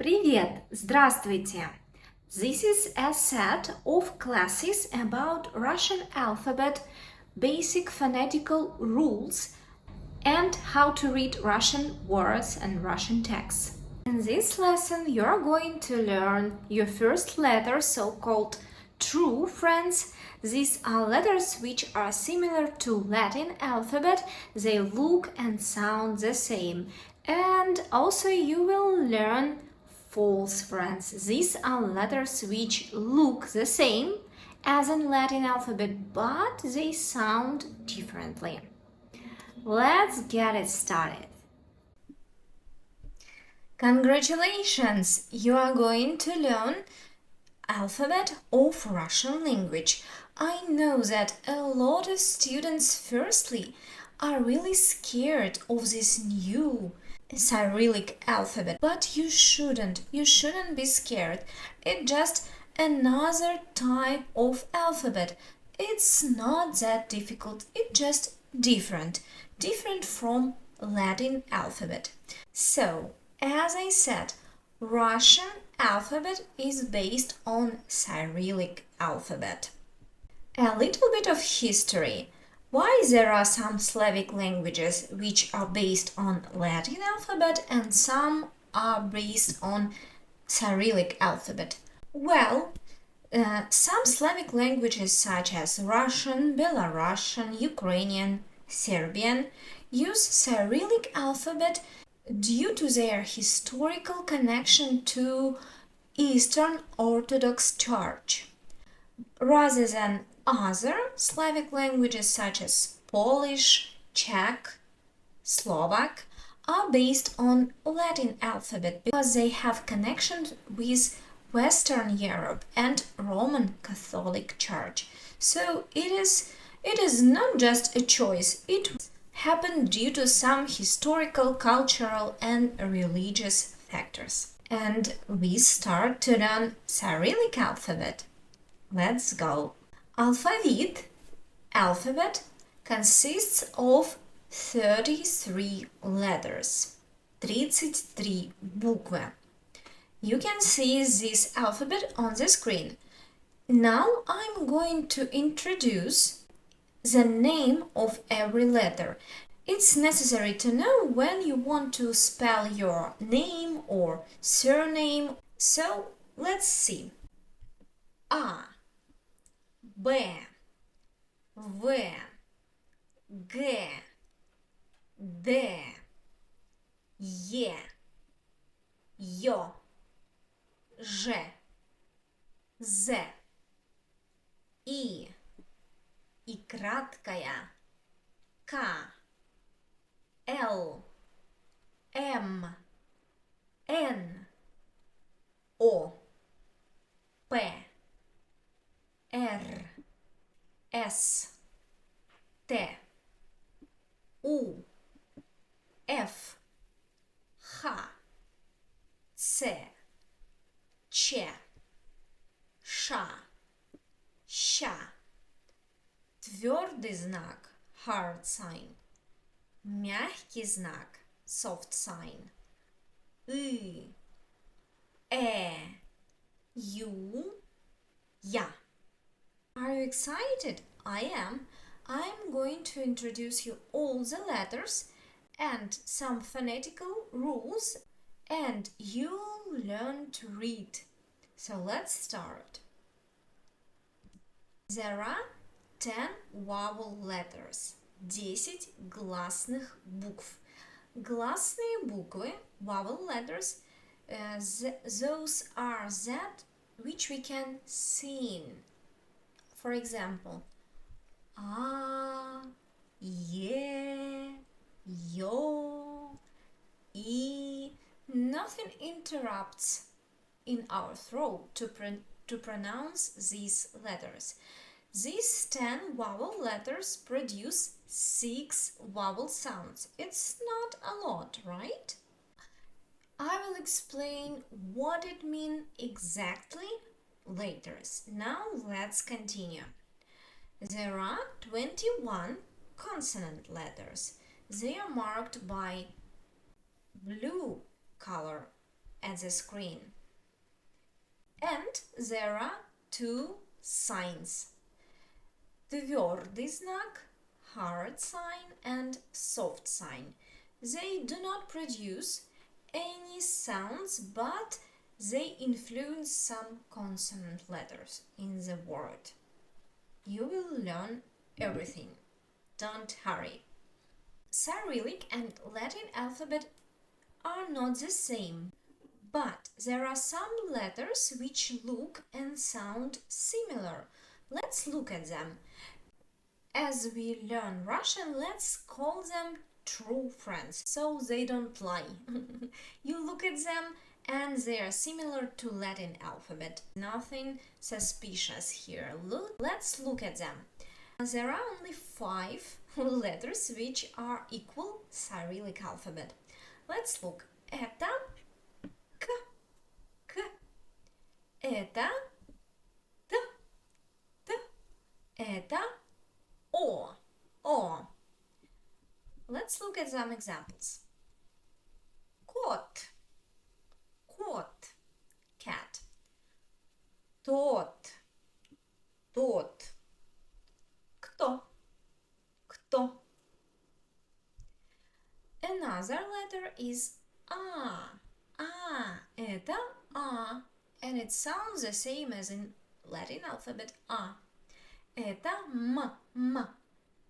Привет! Здравствуйте! This is a set of classes about Russian alphabet, basic phonetical rules, and how to read Russian words and Russian texts. In this lesson, you are going to learn your first letter, so-called true friends. These are letters which are similar to Latin alphabet. They look and sound the same. And also you will learn false friends. These are letters which look the same as in Latin alphabet, but they sound differently. Let's get it started. Congratulations! You are going to learn alphabet of Russian language. I know that a lot of students firstly are really scared of this new Cyrillic alphabet, but you shouldn't be scared. It's just another type of alphabet. It's not that difficult, it's just different from Latin alphabet. So, as I said, Russian alphabet is based on Cyrillic alphabet. A little bit of history. Why there are some Slavic languages which are based on Latin alphabet and some are based on Cyrillic alphabet? Well, some Slavic languages such as Russian, Belarusian, Ukrainian, Serbian use Cyrillic alphabet due to their historical connection to Eastern Orthodox Church, rather than other Slavic languages such as Polish, Czech, Slovak are based on Latin alphabet because they have connection with Western Europe and Roman Catholic Church. So it is not just a choice, it happened due to some historical, cultural and religious factors. And we start to learn Cyrillic alphabet. Let's go. Alphabet consists of 33 letters, 33 буквы. You can see this alphabet on the screen. Now I'm going to introduce the name of every letter. It's necessary to know when you want to spell your name or surname. So let's see. A, B, V, G, D, Е, Ё, Ж, З, И краткая, К, Л, М, Н, О, П, Р, С, Т, У, Ф, Х, Ц, Ч, Ш, Щ. Твердый знак – hard sign. Мягкий знак – soft sign. Ю, Я. Are you excited? I am. I'm going to introduce you all the letters and some phonetical rules, and you'll learn to read. So let's start. There are 10 vowel letters, 10 гласных букв. Гласные буквы, vowel letters, those are that which we can sing. For example, A, Е, Yo, I. Nothing interrupts in our throat to pronounce these letters. These 10 vowel letters produce 6 vowel sounds. It's not a lot, right? I will explain what it means exactly later. Now let's continue. There are 21 consonant letters. They are marked by blue color at the screen. And there are two signs. Твердый знак, hard sign, and soft sign. They do not produce any sounds, but they influence some consonant letters in the word. You will learn everything. Don't hurry. Cyrillic and Latin alphabet are not the same, but there are some letters which look and sound similar. Let's look at them. As we learn Russian, let's call them true friends, so they don't lie. You look at them and they are similar to Latin alphabet. Nothing suspicious here. Let's look at them. There are only 5 letters which are equal Cyrillic alphabet. Let's look. Это К, К. Это Т, Т. Это О, О. Let's look at some examples. Кот, кот, cat. Тот, тот. Кто, кто. Another letter is A. A. Это A. And it sounds the same as in Latin alphabet A. Это M. M.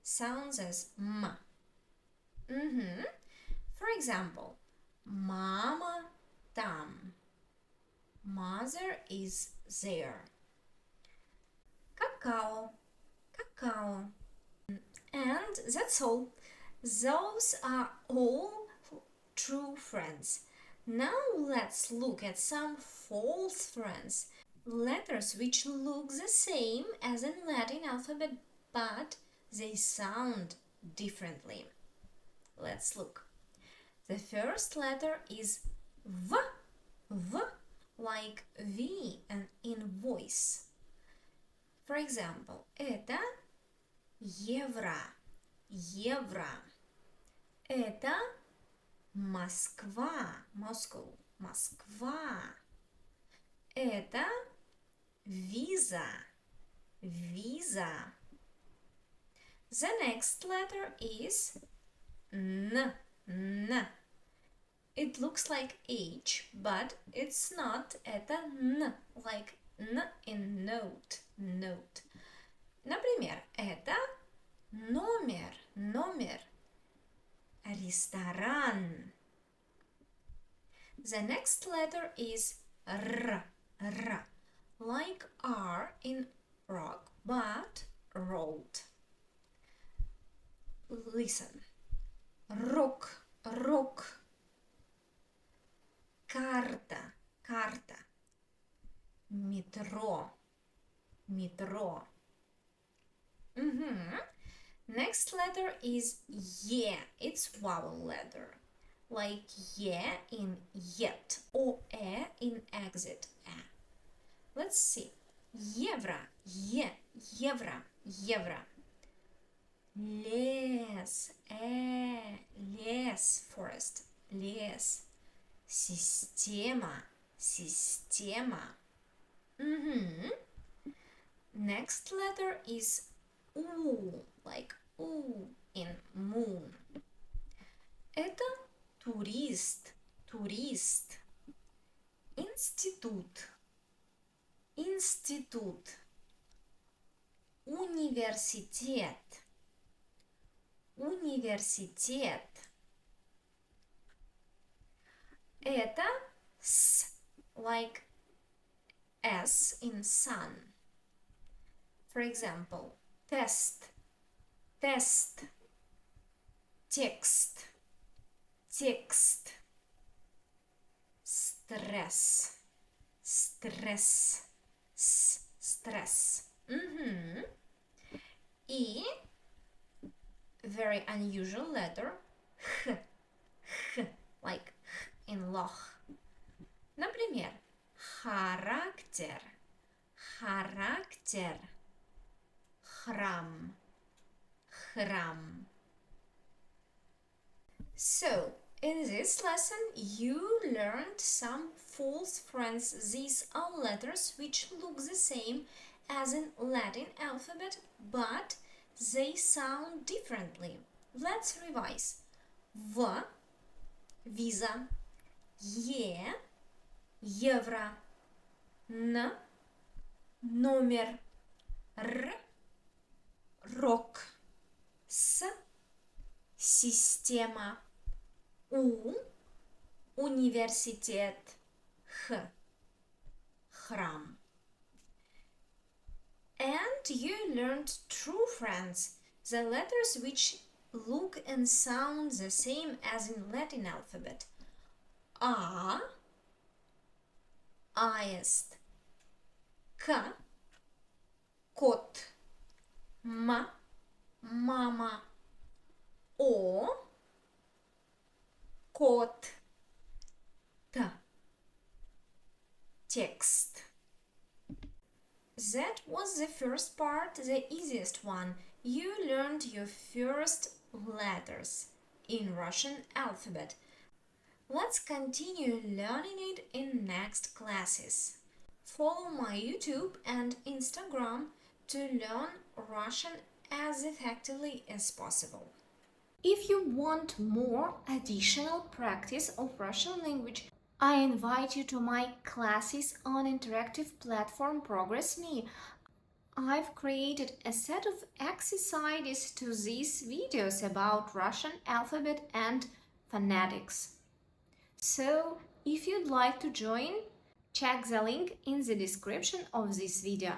Sounds as M. For example, Mama там. Mother is there. Какао. Cacao. And that's all. Those are all true friends. Now let's look at some false friends. Letters which look the same as in Latin alphabet, but they sound differently. Let's look. The first letter is V. V, like V and in voice. For example, это евро, евро. Это Москва, Moscow, Москва. Это виза, виза. The next letter is N, N. It looks like H, but it's not. Это N, like N in note, note. Например, это номер, номер. Ресторан. The next letter is R, R, like R in rock, but rolled. Listen. Рок, рок. Карта, карта. Метро, метро. Next letter is Ye. It's vowel letter. Like Ye in yet or E in exit. Let's see. Евро, Ye, евро, евро. Лес, лес, forest, лес. Система, система. Next letter is U, like U in moon. Это турист, турист. Институт, институт. Университет, университет. Это S, like S in sun. For example, test, test. Text, text. Stress, stress, stress. И very unusual letter H, H, like H in loch. Например, характер, характер. Храм, храм. So, In this lesson, you learned some false friends. These are letters which look the same as in Latin alphabet, but they sound differently. Let's revise. В, виза, Е, евро, Н, номер, Р, рок, С, система, У, университет, Х, храм. And you learned true friends, the letters which look and sound the same as in Latin alphabet. A, аист, К, кот, М, мама, О, кот, Т, text. That was the first part, the easiest one. You learned your first letters in Russian alphabet. Let's continue learning it in next classes. Follow my YouTube and Instagram to learn Russian as effectively as possible. If you want more additional practice of Russian language, I invite you to my classes on interactive platform Progress Me. I've created a set of exercises to these videos about Russian alphabet and phonetics. So, if you'd like to join, check the link in the description of this video.